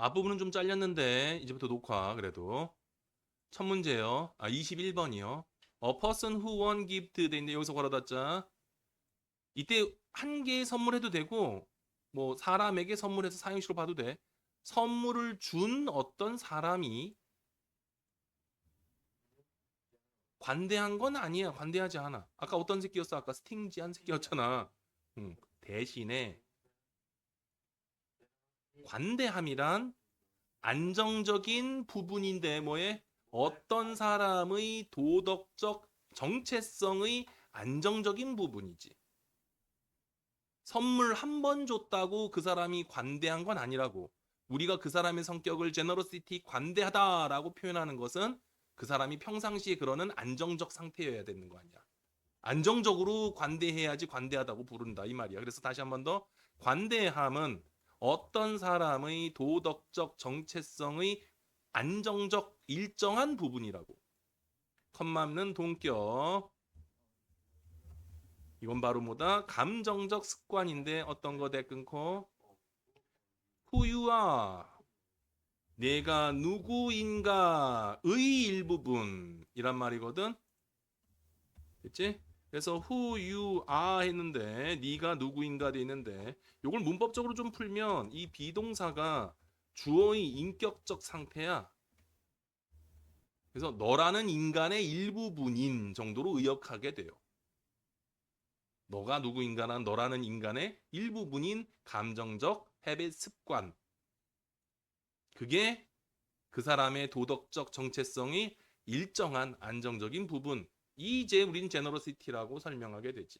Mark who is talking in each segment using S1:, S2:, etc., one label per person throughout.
S1: 앞부분은 좀 잘렸는데 이제부터 녹화 그래도. 첫 문제요. 21번이요. A person who won gift 돼 있는데 여기서 걸어놨자. 이때 한 개 선물해도 되고 뭐 사람에게 선물해서 사용식으로 봐도 돼. 선물을 준 어떤 사람이 관대한 건 아니야. 관대하지 않아. 아까 어떤 새끼였어? 아까 스팅지한 새끼였잖아. 대신에 관대함이란 안정적인 부분인데 뭐에 어떤 사람의 도덕적 정체성의 안정적인 부분이지. 선물 한 번 줬다고 그 사람이 관대한 건 아니라고. 우리가 그 사람의 성격을 제너러시티 관대하다라고 표현하는 것은 그 사람이 평상시에 그러는 안정적 상태여야 되는 거 아니야. 안정적으로 관대해야지 관대하다고 부른다 이 말이야. 그래서 다시 한 번 더 관대함은 어떤 사람의 도덕적 정체성의 안정적 일정한 부분이라고. 컴마는 동격. 이건 바로 뭐다? 감정적 습관인데 어떤 거 대 끊고 후유와 내가 누구인가의 일부분이란 말이거든. 됐지? 그래서 who you are 했는데 네가 누구인가 돼 있는데 이걸 문법적으로 좀 풀면 이 비동사가 주어의 인격적 상태야. 그래서 너라는 인간의 일부분인 정도로 의역하게 돼요. 너가 누구인가는 너라는 인간의 일부분인 감정적 헤빗 습관. 그게 그 사람의 도덕적 정체성이 일정한 안정적인 부분. 이제 우린 제너러시티라고 설명하게 되지.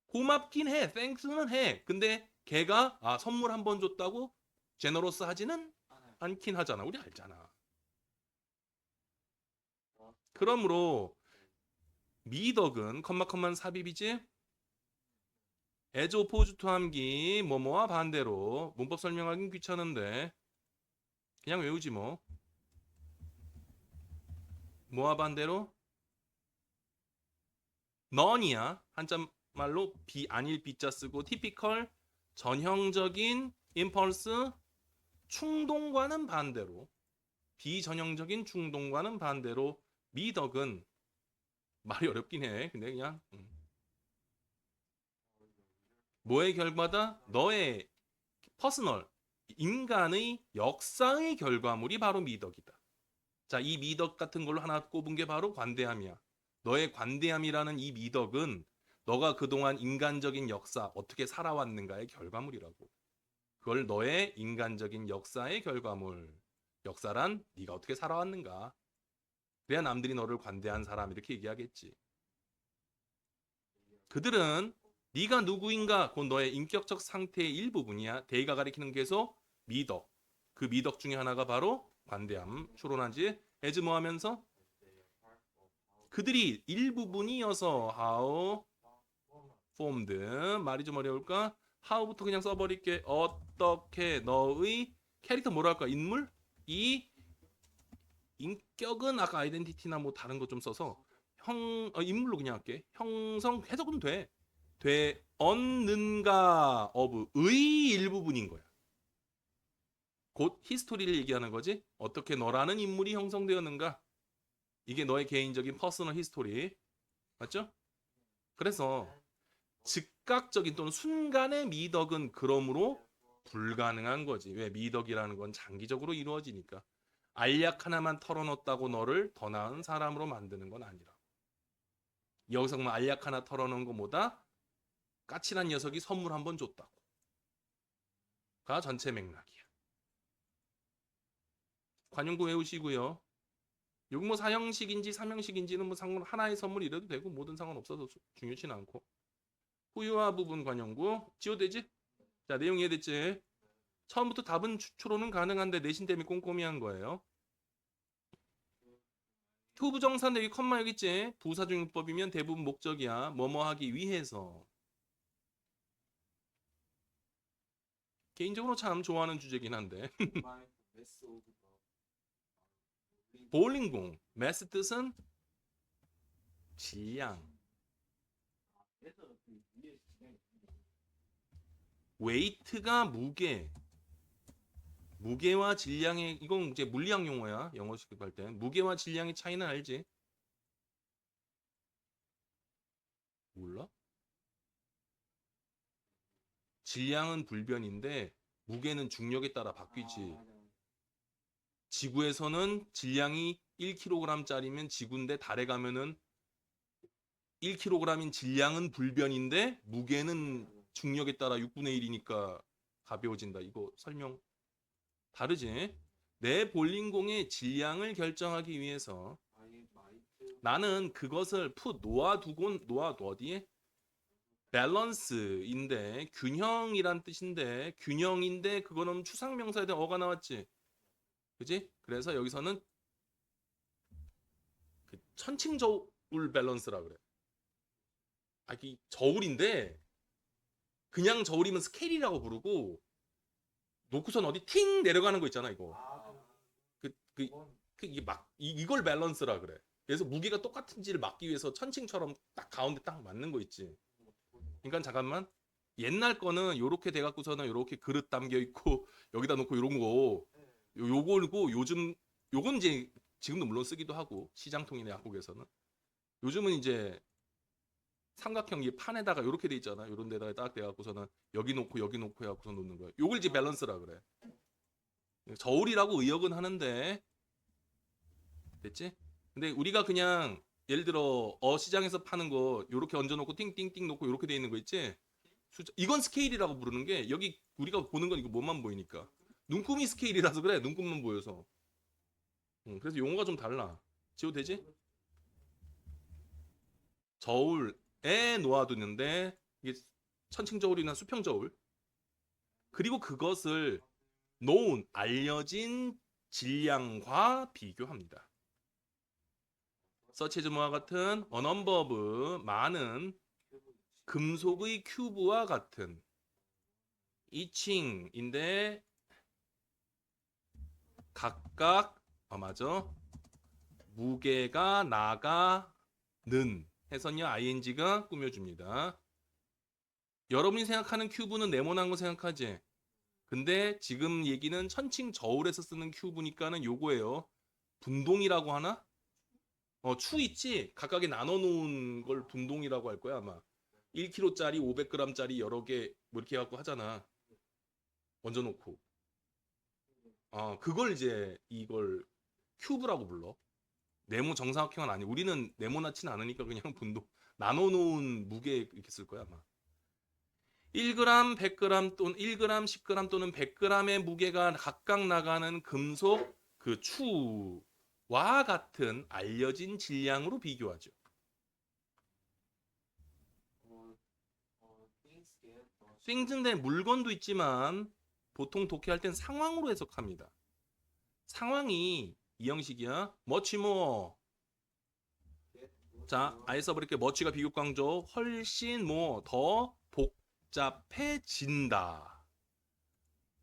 S1: 고맙긴 해. 땡스는 해. 근데 걔가 선물 한 번 줬다고 제너러스 하지는 않긴 하잖아. 우리 알잖아. 그러므로 미덕은 컴마컴만 삽입이지. 에조 포즈투 함기 뭐뭐와 반대로 문법 설명하긴 귀찮은데 그냥 외우지 뭐. 뭐와 반대로? 넌이야. 한자 말로 비 아닐 비자 쓰고 티피컬 전형적인 임펄스 충동과는 반대로 비전형적인 충동과는 반대로 미덕은 말이 어렵긴 해. 근데 그냥 뭐의 결과다? 너의 퍼스널 인간의 역사의 결과물이 바로 미덕이다. 자, 이 미덕 같은 걸로 하나 꼽은 게 바로 관대함이야. 너의 관대함이라는 이 미덕은 너가 그동안 인간적인 역사 어떻게 살아왔는가의 결과물이라고. 그걸 너의 인간적인 역사의 결과물. 역사란 네가 어떻게 살아왔는가. 그래야 남들이 너를 관대한 사람 이렇게 얘기하겠지. 그들은 네가 누구인가 곧 너의 인격적 상태의 일부분이야. 대의가 가리키는 계속 미덕. 그 미덕 중에 하나가 바로 관대함. 추론하지. as 뭐 하면서 그들이 일부분이어서 how formed 말이 좀 어려울까? how부터 그냥 써버릴게. 어떻게 너의 캐릭터 뭐라 할까? 인물? 이 인격은 아까 아이덴티티나 뭐 다른 거 좀 써서 인물로 그냥 할게. 형성 해석은 돼. 돼 얻는가 of의 일부분인 거야. 곧 히스토리를 얘기하는 거지. 어떻게 너라는 인물이 형성되었는가? 이게 너의 개인적인 퍼스널 히스토리. 맞죠? 그래서 즉각적인 또는 순간의 미덕은 그러므로 불가능한 거지. 왜? 미덕이라는 건 장기적으로 이루어지니까. 알약 하나만 털어놓았다고 너를 더 나은 사람으로 만드는 건 아니라. 여기서 뭐 알약 하나 털어놓은 것보다 까칠한 녀석이 선물 한 번 줬다고. 가 전체 맥락이야. 관용구 외우시고요. 이거 뭐 사형식인지 삼형식인지는 뭐 상관 하나의 선물 이래도 되고 뭐든 상관없어서 중요치는 않고. 후유와 부분 관용구 지워되지? 자, 내용 이해됐지? 처음부터 답은 추론은 가능한데 내신 때문에 꼼꼼히 한 거예요. 후부정사인데 여기 컴마 여기 있지? 부사중용법이면 대부분 목적이야. 뭐뭐 하기 위해서. 개인적으로 참 좋아하는 주제긴 한데. 볼링공. 매스 뜻은 질량. 웨이트가 무게. 무게와 질량의 이건 이제 물리학 용어야. 영어식 할 때. 무게와 질량의 차이는 알지? 몰라? 질량은 불변인데 무게는 중력에 따라 바뀌지. 지구에서는 질량이 1kg짜리면 지구인데 달에 가면은 1kg인 질량은 불변인데 무게는 중력에 따라 6분의 1이니까 가벼워진다. 이거 설명 다르지? 내 볼링공의 질량을 결정하기 위해서 나는 그것을 놓아두 어디에? 밸런스인데 균형이란 뜻인데 균형인데 그거는 추상명사에 대한 어가 나왔지. 그지? 그래서 여기서는 그 천칭저울 밸런스라 그래. 아, 이 저울인데 그냥 저울이면 스케일이라고 부르고 놓고선 어디 팅 내려가는 거 있잖아 이거. 그, 그, 이게 이걸 밸런스라 그래. 그래서 무게가 똑같은지를 막기 위해서 천칭처럼 딱 가운데 딱 맞는 거 있지. 그러니까 잠깐만. 옛날 거는 요렇게 돼갖고서는 요렇게 그릇 담겨 있고 여기다 놓고 요런 거 요거고 요건 이제 지금도 물론 쓰기도 하고 시장통이나 약국에서는 요즘은 이제 삼각형 이 판에다가 요렇게 돼 있잖아. 요런 데다가 딱 돼갖고서는 여기 놓고 해갖고서 놓는 거야. 요걸 이제 밸런스라 그래. 저울이라고 의역은 하는데 됐지? 근데 우리가 그냥 예를 들어 시장에서 파는 거 요렇게 얹어놓고 띵띵띵 놓고 요렇게 돼 있는 거 있지? 이건 스케일이라고 부르는 게 여기 우리가 보는 건 이거 뭐만 보이니까 눈금이 스케일이라서 그래. 눈금만 보여서. 그래서 용어가 좀 달라. 지워 되지? 저울에 놓아두는데 이게 천칭저울이나 수평저울 그리고 그것을 놓은 알려진 질량과 비교합니다. 서치 즈모와 같은 a number of 많은 금속의 큐브와 같은 이칭인데 각각 맞아 무게가 나가는 해선요 ing가 꾸며줍니다. 여러분이 생각하는 큐브는 네모난 거 생각하지? 근데 지금 얘기는 천칭 저울에서 쓰는 큐브니까는 요거예요. 분동이라고 하나? 추 있지? 각각에 나눠 놓은 걸 분동이라고 할 거야 아마. 1kg짜리 500g짜리 여러 개 뭐 이렇게 해갖고 하잖아. 얹어 놓고. 그걸 이제 이걸 큐브라고 불러. 네모 정사각형은 아니. 우리는 네모나진 않으니까 그냥 분동 나눠 놓은 무게 이렇게 쓸 거야 아마. 1g, 100g 또는 1g, 10g 또는 100g의 무게가 각각 나가는 금속 그 추와 같은 알려진 질량으로 비교하죠. 싱증대 물건도 있지만 보통 독해할 땐 상황으로 해석합니다. 상황이 이 형식이야. much more. 자, 아예 써버릴게. much가 비교 강조. 훨씬 more. 더 복잡해진다.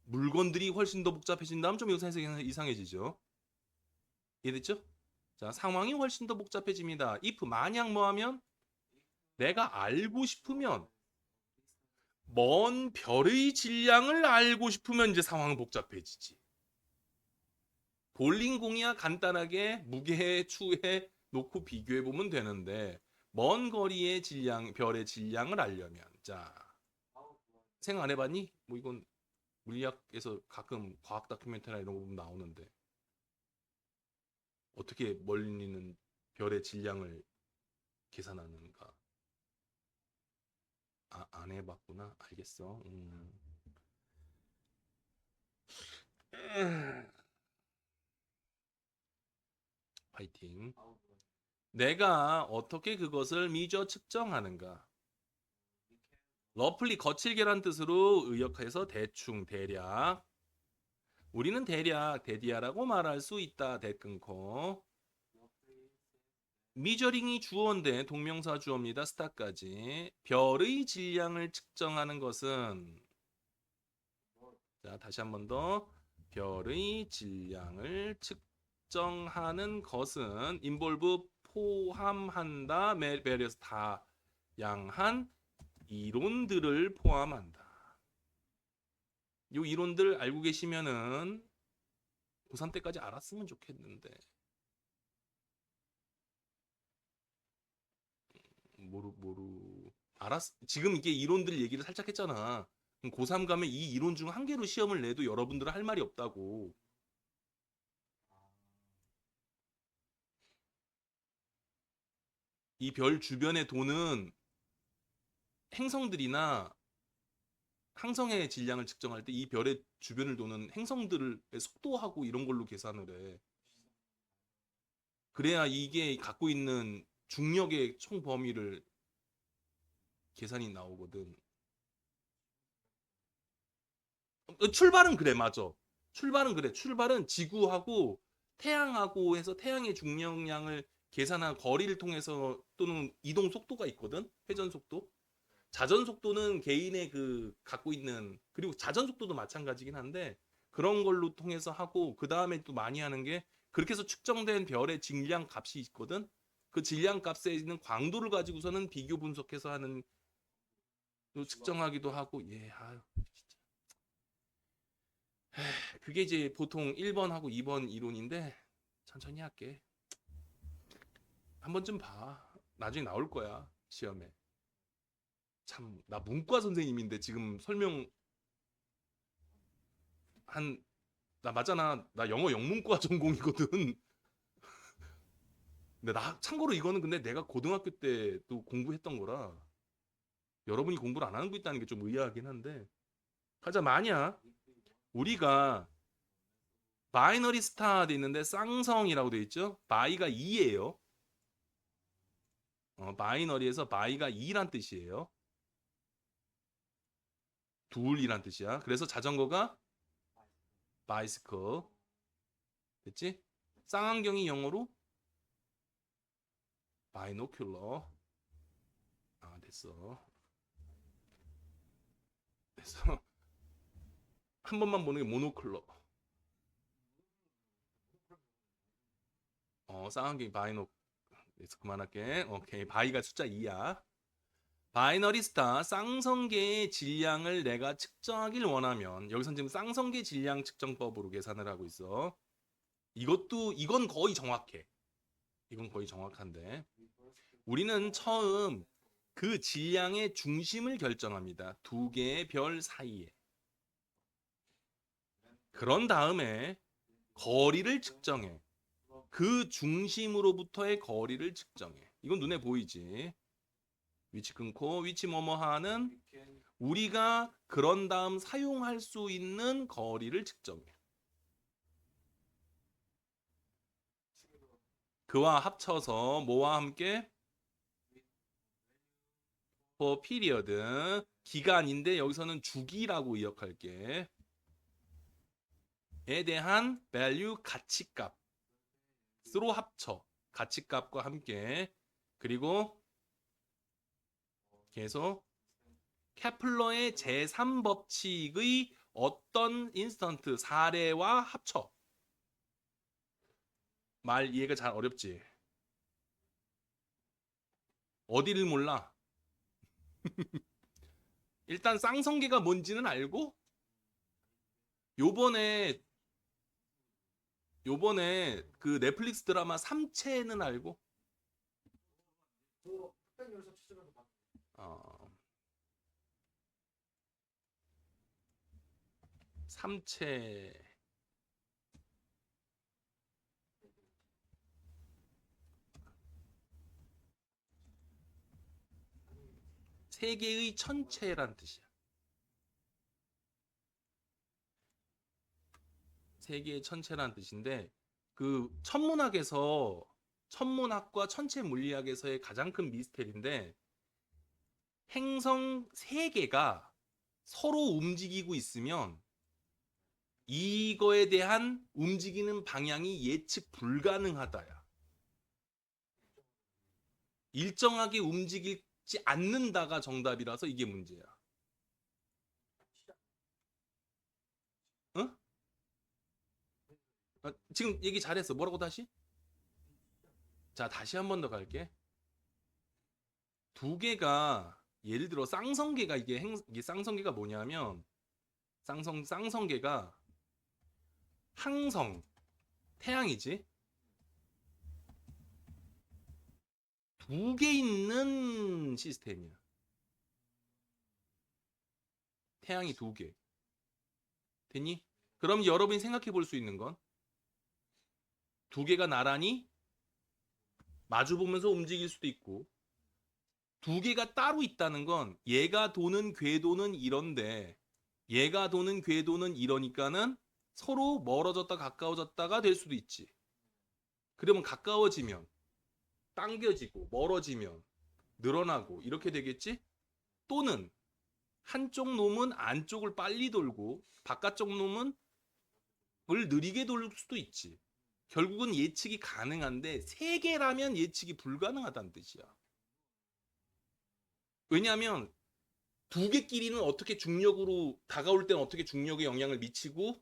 S1: 물건들이 훨씬 더 복잡해진다면 좀 여기서 해석이 이상해지죠. 이해됐죠? 자, 상황이 훨씬 더 복잡해집니다. if 만약 뭐하면 내가 알고 싶으면 먼 별의 질량을 알고 싶으면 이제 상황은 복잡해지지. 볼링공이야 간단하게 무게 추에 놓고 비교해 보면 되는데 먼 거리의 질량, 별의 질량을 알려면 자 생각 안 해봤니? 뭐 이건 물리학에서 가끔 과학 다큐멘터리나 이런 거 보면 나오는데 어떻게 멀리 있는 별의 질량을 계산하는가? 안 해봤구나. 알겠어. 파이팅. 내가 어떻게 그것을 미저 측정하는가? 러플리 거칠게란 뜻으로 의역해서 대충 대략. 우리는 대략 대디아라고 말할 수 있다. 대 끊고. 미저링이 주어인데 동명사 주어입니다. 스타까지. 별의 질량을 측정하는 것은 자 다시 한 번 더. 별의 질량을 측정하는 것은 involve 포함한다. various 다양한 이론들을 포함한다. 이 이론들 알고 계시면은 고3 때까지 알았으면 좋겠는데 모루 지금 이게 이론들 얘기를 살짝 했잖아. 그럼 고3 가면 이 이론 중 한 개로 시험을 내도 여러분들은 할 말이 없다고. 이 별 주변에 도는 행성들이나 항성의 질량을 측정할 때 이 별의 주변을 도는 행성들의 속도하고 이런 걸로 계산을 해. 그래야 이게 갖고 있는 중력의 총 범위를 계산이 나오거든. 출발은 그래, 맞아. 출발은 그래. 출발은 지구하고 태양하고 해서 태양의 중력량을 계산한 거리를 통해서 또는 이동 속도가 있거든. 회전 속도. 자전 속도는 개인의 그 갖고 있는 그리고 자전 속도도 마찬가지긴 한데 그런 걸로 통해서 하고 그 다음에 또 많이 하는 게 그렇게 해서 측정된 별의 질량 값이 있거든. 그 질량 값에 있는 광도를 가지고서는 비교 분석해서 하는 또 측정하기도 하고 예, 아유 진짜. 그게 이제 보통 1번하고 2번 이론인데 천천히 할게. 한 번쯤 봐. 나중에 나올 거야 시험에. 참 나 문과 선생님인데 지금 설명 한 나 맞잖아. 나 영어 영문과 전공이거든. 근데 나 참고로 이거는 근데 내가 고등학교 때도 공부했던 거라 여러분이 공부를 안 하는 거 있다는 게 좀 의아하긴 한데 가자 마냐 우리가 바이너리 스타 돼 있는데 쌍성이라고 돼 있죠. 바이가 2예요. 바이너리에서 바이가 2란 뜻이에요. 둘이란 뜻이야. 그래서 자전거가 바이스클 됐지? 쌍안경이 영어로 바이노큘러. 아 됐어. 됐어. 한 번만 보는 게 모노클러. 쌍안경이 바이노. 그래서 그만할게. 오케이. 바이가 숫자 2야. 바이너리 스타 쌍성계의 질량을 내가 측정하길 원하면 여기선 지금 쌍성계 질량 측정법으로 계산을 하고 있어. 이건 거의 정확해. 이건 거의 정확한데 우리는 처음 그 질량의 중심을 결정합니다. 두 개의 별 사이에. 그런 다음에 거리를 측정해. 그 중심으로부터의 거리를 측정해. 이건 눈에 보이지. 위치 끊고 위치 뭐뭐하는 우리가 그런 다음 사용할 수 있는 거리를 측정해. 그와 합쳐서 뭐와 함께 for period 기간인데 여기서는 주기라고 기억할게. 에 대한 value 가치값 서로 합쳐 가치값과 함께 그리고 계속 케플러의 제3법칙의 어떤 인스턴트 사례와 합쳐. 말 이해가 잘 어렵지? 어디를 몰라? 일단 쌍성계가 뭔지는 알고 요번에 그 넷플릭스 드라마 삼체는 알고 어, 삼체 세계의 천체란 뜻이야. 세계의 천체란 뜻인데 그 천문학과 천체 물리학에서의 가장 큰 미스테리인데 행성 세 개가 서로 움직이고 있으면 이거에 대한 움직이는 방향이 예측 불가능하다야. 일정하게 움직이지 않는다가 정답이라서 이게 문제야. 응? 지금 얘기 잘했어. 뭐라고 다시? 자, 다시 한 번 더 갈게. 두 개가 예를 들어 쌍성계가 이게 쌍성계가 뭐냐면 쌍성계가 항성 태양이지. 두 개 있는 시스템이야. 태양이 두 개. 됐니? 그럼 여러분이 생각해 볼 수 있는 건 두 개가 나란히 마주 보면서 움직일 수도 있고 두 개가 따로 있다는 건 얘가 도는 궤도는 이런데 얘가 도는 궤도는 이러니까는 서로 멀어졌다 가까워졌다가 될 수도 있지. 그러면 가까워지면 당겨지고 멀어지면 늘어나고 이렇게 되겠지? 또는 한쪽 놈은 안쪽을 빨리 돌고 바깥쪽 놈은 을 느리게 돌 수도 있지. 결국은 예측이 가능한데 세 개라면 예측이 불가능하다는 뜻이야. 왜냐하면 두 개끼리는 어떻게 중력으로 다가올 때는 어떻게 중력에 영향을 미치고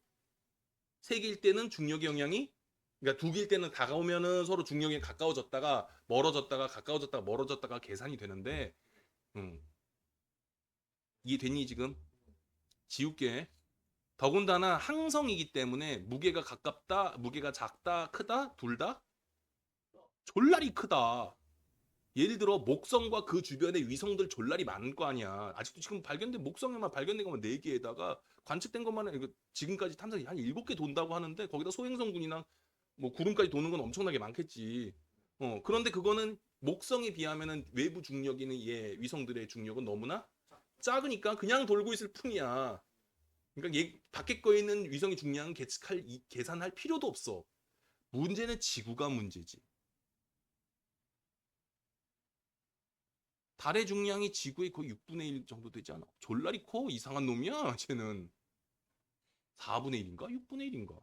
S1: 세 개일 때는 중력의 영향이 그러니까 두 개일 때는 다가오면은 서로 중력에 가까워졌다가 멀어졌다가 가까워졌다가 멀어졌다가 계산이 되는데 이해됐니 지금? 지울게. 더군다나 항성이기 때문에 무게가 가깝다, 무게가 작다, 크다, 둘 다 졸라리 크다. 예를 들어 목성과 그 주변에 위성들 졸라리 많을 거 아니야. 아직도 지금 발견된 목성에만 발견된 것만 4개에다가 관측된 것만 지금까지 탐사기 한 7개 돈다고 하는데 거기다 소행성군이나 뭐 구름까지 도는 건 엄청나게 많겠지. 그런데 그거는 목성에 비하면은 외부 중력이는 얘 위성들의 중력은 너무나 작으니까 그냥 돌고 있을 뿐이야. 그러니까 얘 밖에 거에 있는 위성의 중량은 계산할 필요도 없어. 문제는 지구가 문제지. 달의 중량이 지구의 거의 6분의 1 정도 되지 않아? 졸라리 커. 이상한 놈이야. 쟤는 4분의 1인가? 6분의 1인가?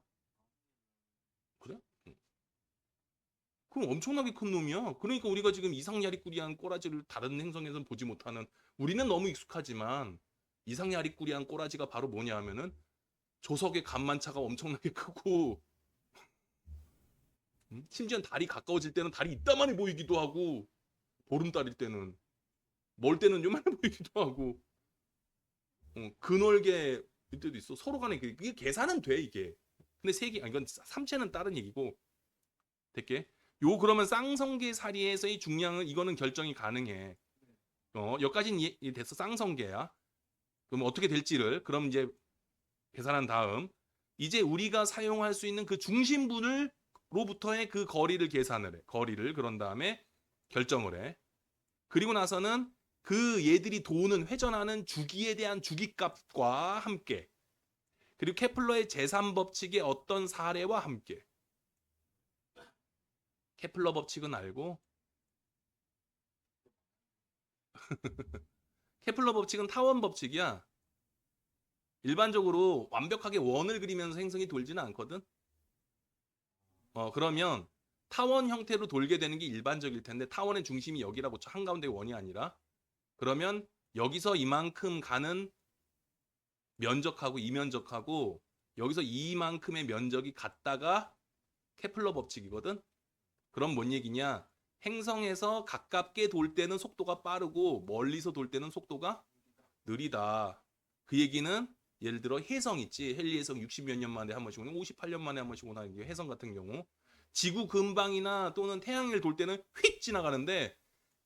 S1: 그래? 응. 그럼 엄청나게 큰 놈이야. 그러니까 우리가 지금 이상야리꾸리한 꼬라지를 다른 행성에서는 보지 못하는 우리는 너무 익숙하지만 이상야리꾸리한 꼬라지가 바로 뭐냐 하면은 조석의 간만차가 엄청나게 크고 심지어 달이 가까워질 때는 달이 이따만해 보이기도 하고 보름달일 때는 멀 때는 요만해 보이기도 하고 그늘게 때도 있어. 서로 간에 이게 계산은 돼 이게. 근데 세계 이건 삼체는 다른 얘기고 됐게. 요 그러면 쌍성계 사리에서의 중량은 이거는 결정이 가능해. 여기까지는 됐어. 쌍성계야. 그럼 어떻게 될지를 그럼 이제 계산한 다음 이제 우리가 사용할 수 있는 그 중심분을 로부터의 그 거리를 계산을 해. 거리를 그런 다음에 결정을 해. 그리고 나서는 그 얘들이 도는 회전하는 주기에 대한 주기값과 함께 그리고 케플러의 제3법칙의 어떤 사례와 함께 케플러 법칙은 알고 케플러 법칙은 타원 법칙이야. 일반적으로 완벽하게 원을 그리면서 행성이 돌지는 않거든. 그러면 타원 형태로 돌게 되는 게 일반적일 텐데 타원의 중심이 여기라고 쳐. 한가운데 원이 아니라 그러면 여기서 이만큼 가는 면적하고 이 면적하고 여기서 이만큼의 면적이 같다가 케플러 법칙이거든. 그럼 뭔 얘기냐? 행성에서 가깝게 돌 때는 속도가 빠르고 멀리서 돌 때는 속도가 느리다. 그 얘기는 예를 들어 해성 있지. 헨리해성 60몇 년 만에 한 번씩 오는 58년 만에 한 번씩 오는 해성 같은 경우 지구 근방이나 또는 태양을 돌 때는 휙 지나가는데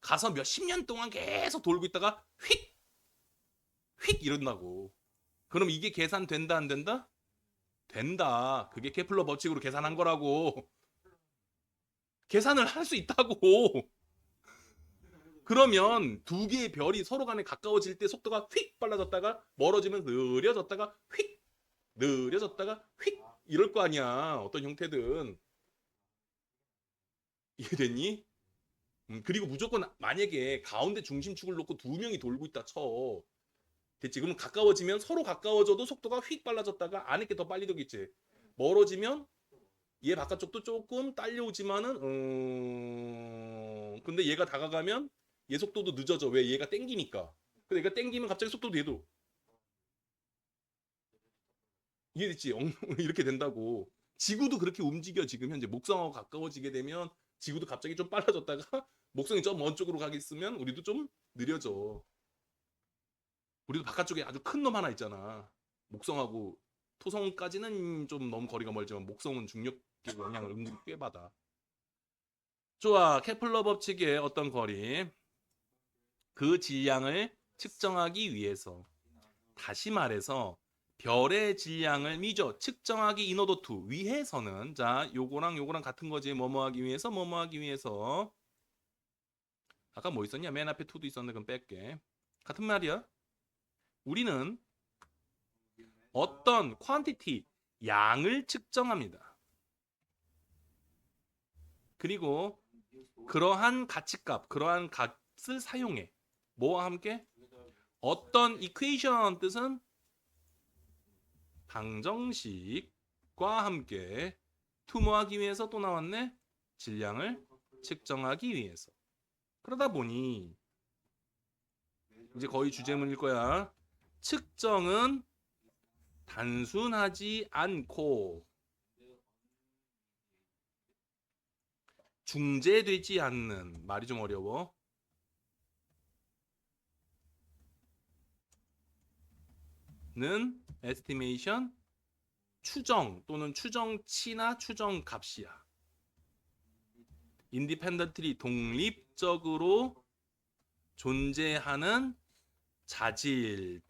S1: 가서 몇십 년 동안 계속 돌고 있다가 휙 이런다고. 그럼 이게 계산된다 안 된다? 된다. 그게 케플러 법칙으로 계산한 거라고. 계산을 할 수 있다고. 그러면 두 개의 별이 서로 간에 가까워질 때 속도가 휙 빨라졌다가 멀어지면 느려졌다가 휙 느려졌다가 휙 이럴 거 아니야. 어떤 형태든. 이해됐니? 그리고 무조건 만약에 가운데 중심축을 놓고 두 명이 돌고 있다 쳐. 됐지? 그러면 가까워지면 서로 가까워져도 속도가 휙 빨라졌다가 안에 게 더 빨리 되겠지. 멀어지면 얘 바깥쪽도 조금 딸려오지만은 근데 얘가 다가가면 얘 속도도 늦어져. 왜? 얘가 땡기니까. 근데 얘가 땡기면 갑자기 속도도 얘도 이해됐지? 이렇게 된다고. 지구도 그렇게 움직여. 지금 현재 목성하고 가까워지게 되면 지구도 갑자기 좀 빨라졌다가 목성이 좀 먼 쪽으로 가겠으면 우리도 좀 느려져. 우리도 바깥쪽에 아주 큰 놈 하나 있잖아. 목성하고 토성까지는 좀 너무 거리가 멀지만 목성은 중력의 영향을 은근히 꽤 받아. 좋아. 케플러 법칙의 어떤 거리? 그 질량을 측정하기 위해서, 다시 말해서 별의 질량을 미저 측정하기 인오더 투 위해서는, 자 요거랑 요거랑 같은 거지. 뭐뭐 하기 위해서, 뭐뭐 하기 위해서. 아까 뭐 있었냐? 맨 앞에 투도 있었는데 그럼 뺄게. 같은 말이야. 우리는 어떤 퀀티티, 양을 측정합니다. 그리고 그러한 가치값, 그러한 값을 사용해. 뭐와 함께? 어떤 이퀘이션, 뜻은 방정식과 함께 투모하기 위해서, 또 나왔네, 질량을 측정하기 위해서. 그러다 보니 이제 거의 주제문일 거야. 측정은 단순하지 않고 중재되지 않는, 말이 좀 어려워, 는 estimation, 추정 또는 추정치나 추정값이야. independently, 독립적으로 존재하는 자질들의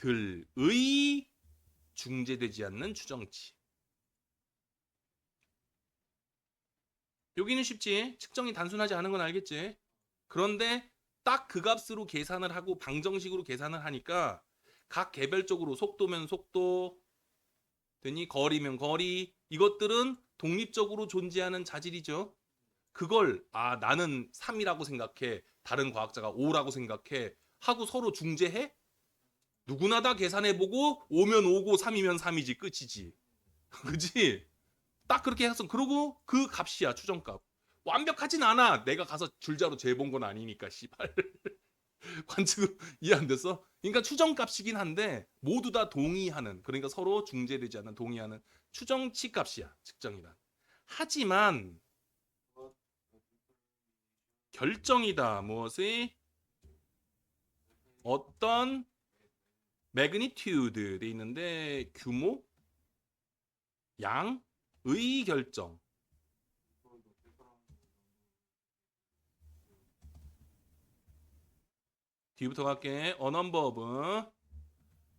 S1: 중재되지 않는 추정치. 여기는 쉽지. 측정이 단순하지 않은 건 알겠지. 그런데 딱 그 값으로 계산을 하고 방정식으로 계산을 하니까 각 개별적으로 속도면 속도, 되니 거리면 거리, 이것들은 독립적으로 존재하는 자질이죠. 그걸 나는 3이라고 생각해, 다른 과학자가 5라고 생각해 하고 서로 중재해? 누구나 다 계산해보고 5면 5고 3이면 3이지, 끝이지. 그치? 딱 그렇게 해서, 그러고 그 값이야, 추정값. 완벽하진 않아. 내가 가서 줄자로 재본 건 아니니까 씨발. 관측 이해 안 됐어? 그러니까 추정값이긴 한데 모두 다 동의하는, 그러니까 서로 중재되지 않는, 동의하는 추정치 값이야, 측정이란. 하지만 결정이다. 무엇의? 어떤 magnitude 돼 있는데 규모, 양의 결정. 뒤부터 갈게. A number of,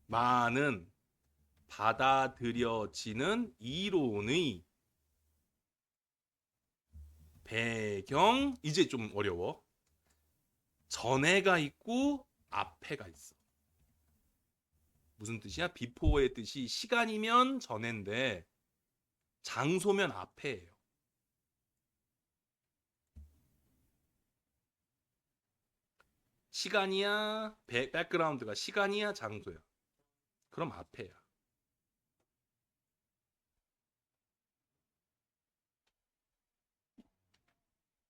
S1: 많은, 받아들여지는 이론의 배경. 이제 좀 어려워. 전에가 있고 앞에가 있어. 무슨 뜻이야? before의 뜻이 시간이면 전인데 장소면 앞에예요. 시간이야, 백그라운드가 시간이야, 장소야. 그럼 앞에야.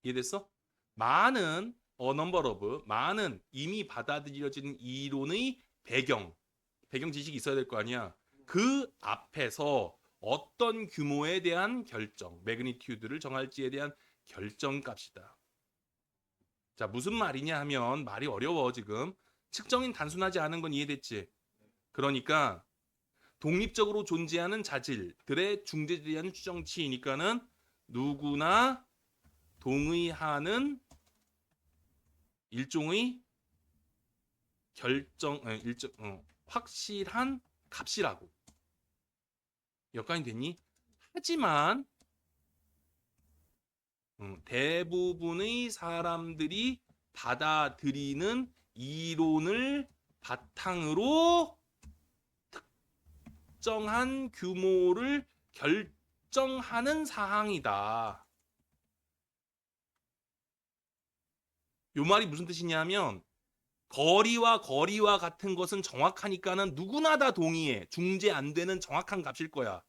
S1: 이해됐어? 많은, a number of, 많은 이미 받아들여진 이론의 배경 지식이 있어야 될 거 아니야. 그 앞에서 어떤 규모에 대한 결정, 매그니튜드를 정할지에 대한 결정값이다. 자, 무슨 말이냐 하면, 말이 어려워 지금. 측정인 단순하지 않은 건 이해됐지? 그러니까 독립적으로 존재하는 자질들의 중재에 대한 추정치이니까는 누구나 동의하는 일종의 확실한 값이라고. 여건이 됐니? 하지만 대부분의 사람들이 받아들이는 이론을 바탕으로 특정한 규모를 결정하는 사항이다. 요 말이 무슨 뜻이냐면, 거리와 같은 것은 정확하니까는 누구나 다 동의해. 중재 안 되는 정확한 값일 거야.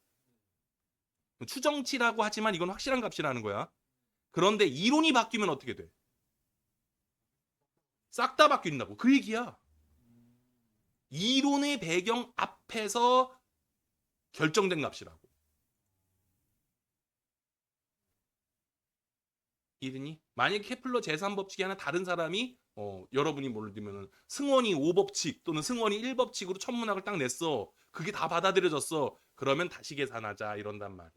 S1: 추정치라고 하지만 이건 확실한 값이라는 거야. 그런데 이론이 바뀌면 어떻게 돼? 싹 다 바뀐다고. 그 얘기야. 이론의 배경 앞에서 결정된 값이라고. 이해되니? 만약에 케플러 제3법칙이 하나 다른 사람이 여러분이 뭘 들면 승원이 5법칙 또는 승원이 1법칙으로 천문학을 딱 냈어. 그게 다 받아들여졌어. 그러면 다시 계산하자 이런단 말이야.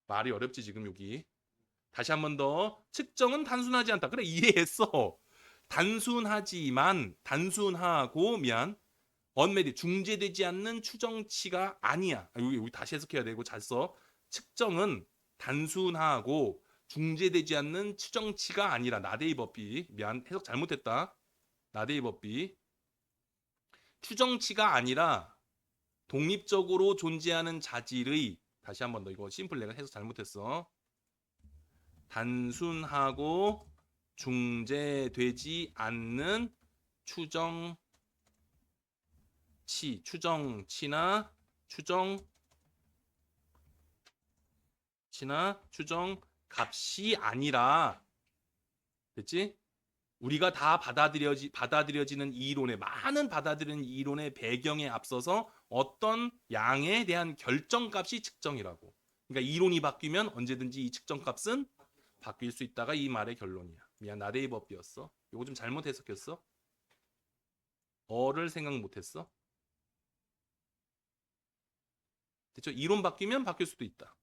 S1: 말이 어렵지 지금 여기. 다시 한 번 더. 측정은 단순하지 않다. 그래 이해했어. 단순하고 미안. 언메리 중재되지 않는 추정치가 아니야. 여기 다시 해석해야 되고 잘 써. 측정은 단순하고 중재되지 않는 추정치가 아니라 나데이 법비. 미안 해석 잘못했다. 나데이 법비. 추정치가 아니라 독립적으로 존재하는 자질의 다시 한 번 더 이거 심플 내가 해석 잘못했어. 단순하고 중재되지 않는 추정치나 추정값이 아니라 됐지? 우리가 다 받아들여지는 이 이론의 많은 받아들이는 이 이론의 배경에 앞서서 어떤 양에 대한 결정값이 측정이라고. 그러니까 이론이 바뀌면 언제든지 이 측정값은 바뀔 수 있다가 이 말의 결론이야. 미안 나데이 법비였어. 이거 좀 잘못 해석했어? 어를 생각 못했어? 됐죠? 이론 바뀌면 바뀔 수도 있다.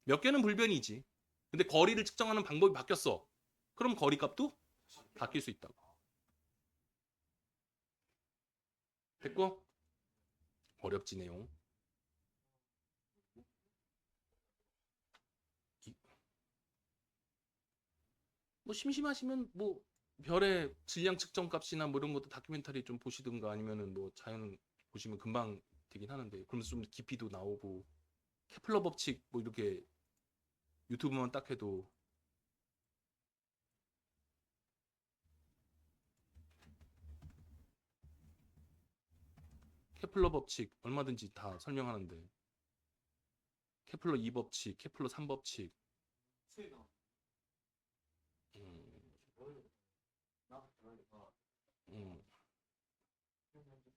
S1: 몇 개는 불변이지. 근데 거리를 측정하는 방법이 바뀌었어. 그럼 거리값도 바뀔 수 있다고. 됐고? 어렵지 내용. 뭐 심심하시면 뭐 별의 질량 측정 값이나 뭐 이런 것도 다큐멘터리 좀 보시든가 아니면은 뭐 자연 보시면 금방 되긴 하는데 그러면서 좀 깊이도 나오고 케플러 법칙 뭐 이렇게 유튜브만 딱 해도 케플러 법칙 얼마든지 다 설명하는데 케플러 2법칙, 케플러 3법칙 음.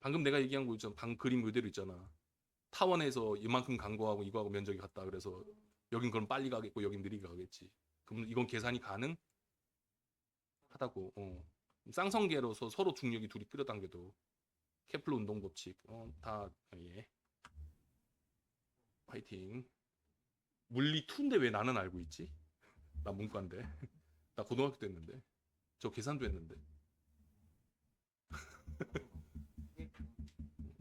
S1: 방금 내가 얘기한 거 있잖아. 방 그림 그대로 있잖아. 타원에서 이만큼 간 거하고 이거하고 면적이 같다. 그래서 여긴 그럼 빨리 가겠고 여긴 느리게 가겠지. 그럼 이건 계산이 가능하다고. 쌍성계로서 서로 중력이 둘이 끌어당겨도 케플러 운동 법칙. 다 예. 파이팅. 물리 2인데 왜 나는 알고 있지? 나 문과인데. 나 고등학교 때 했는데. 저 계산도 했는데.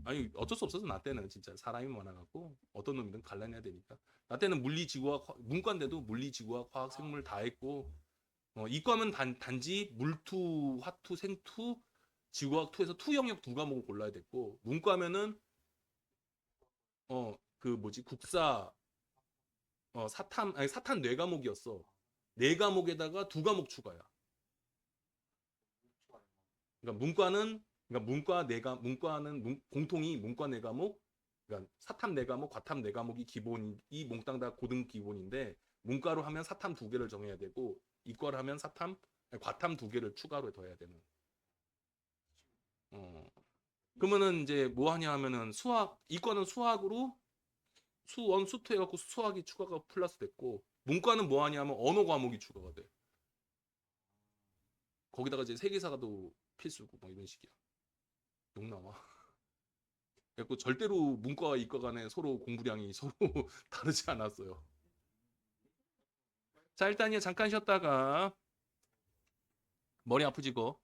S1: 아니 어쩔 수 없어서 나 때는 진짜 사람이 많아갖고 어떤 놈이든 갈라내야 되니까 나 때는 물리 지구학 문과인데도 물리 지구학 화학 생물 다 했고 이과면 단지 물투 화투 생투 지구학 투에서 투 영역 두 과목을 골라야 됐고 문과면은 그 뭐지 국사 사탄 네 과목이었어. 네 과목에다가 두 과목 추가야. 그러니까 문과는 공통이 문과 네 과목, 그러니까 사탐 네 과목, 과탐 네 과목이 기본이 몽땅 다 고등 기본인데 문과로 하면 사탐 두 개를 정해야 되고 이과로 하면 과탐 두 개를 추가로 더해야 되는. 그러면은 이제 뭐 하냐 하면은 이과는 수학으로 수원 수투 해갖고 수학이 추가가 플러스 됐고 문과는 뭐 하냐 하면 언어 과목이 추가가 돼. 거기다가 이제 세계사도 필수고 뭐 이런 식이야. 욕 나와. 그래서 절대로 문과와 이과 간에 서로 공부량이 서로 다르지 않았어요. 자 일단요 잠깐 쉬었다가 머리 아프지고